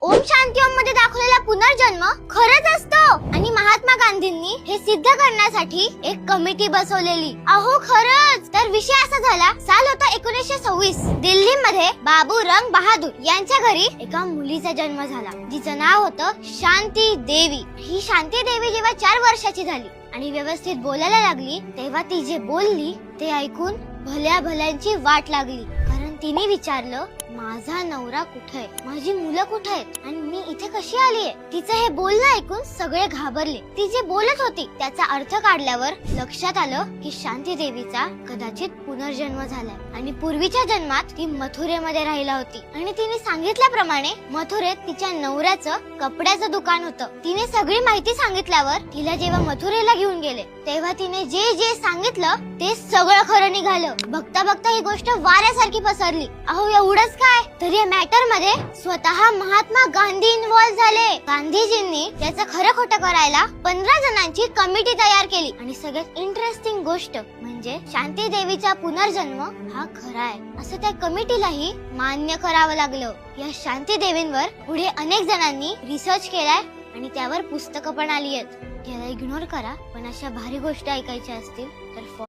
ओम शांती ओम मध्ये दाखवलेला पुनर्जन्म खरंच असतो आणि महात्मा गांधींनी हे सिद्ध करण्यासाठी एक कमिटी बसवलेली. अहो खरंच. तर विषय असा झाला, साल होता 1926. दिल्लीमध्ये बाबू रंग बहादूर यांच्या घरी एका मुलीचा जन्म झाला, जिचं नाव होतं शांती देवी. ही शांती देवी जेव्हा 4 वर्षाची झाली आणि व्यवस्थित बोलायला लागली, तेव्हा ती जे बोलली ते ऐकून भल्या भल्यांची वाट लागली. कारण तिने विचारलं, माझा नवरा कुठे आहे, माझी मुलं कुठे आहेत आणि मी इथे कशी आलीये. तिचं हे बोलणं ऐकून सगळे घाबरले. ती जे बोलत होती त्याचा अर्थ काढल्यावर लक्षात आलं की शांती देवीचा कदाचित पुनर्जन्म झालाय आणि पूर्वीच्या जन्मात ती मथुरेमध्ये राहिला होती आणि तिने सांगितल्याप्रमाणे मथुरेत तिच्या नवऱ्याचं कपड्याचं दुकान होतं. तिने सगळी माहिती सांगितल्यावर तिला जेव्हा मथुरेला घेऊन गेले तेव्हा तिने जे जे सांगितलं ते सगळं खरं निघालं. बघता बघता ही गोष्ट वाऱ्यासारखी पसरली. अहो एवढंच काय, तर या मॅटर मध्ये स्वतः महात्मा गांधी इन्व्हॉल्व झाले. गांधीजींनी त्याचं खरं खोटं करायला 15 जणांची कमिटी तयार केली आणि सगळ्यात इंटरेस्टिंग गोष्ट म्हणजे शांती देवीचा पुनर्जन्म हा खरा आहे असं त्या कमिटीलाही मान्य करावं लागलं. या शांती देवींवर पुढे अनेक जणांनी रिसर्च केलाय आणि त्यावर पुस्तकं पण आली आहेत. याला इग्नोर करा, पण अशा भारी गोष्टी ऐकायच्या असतील तर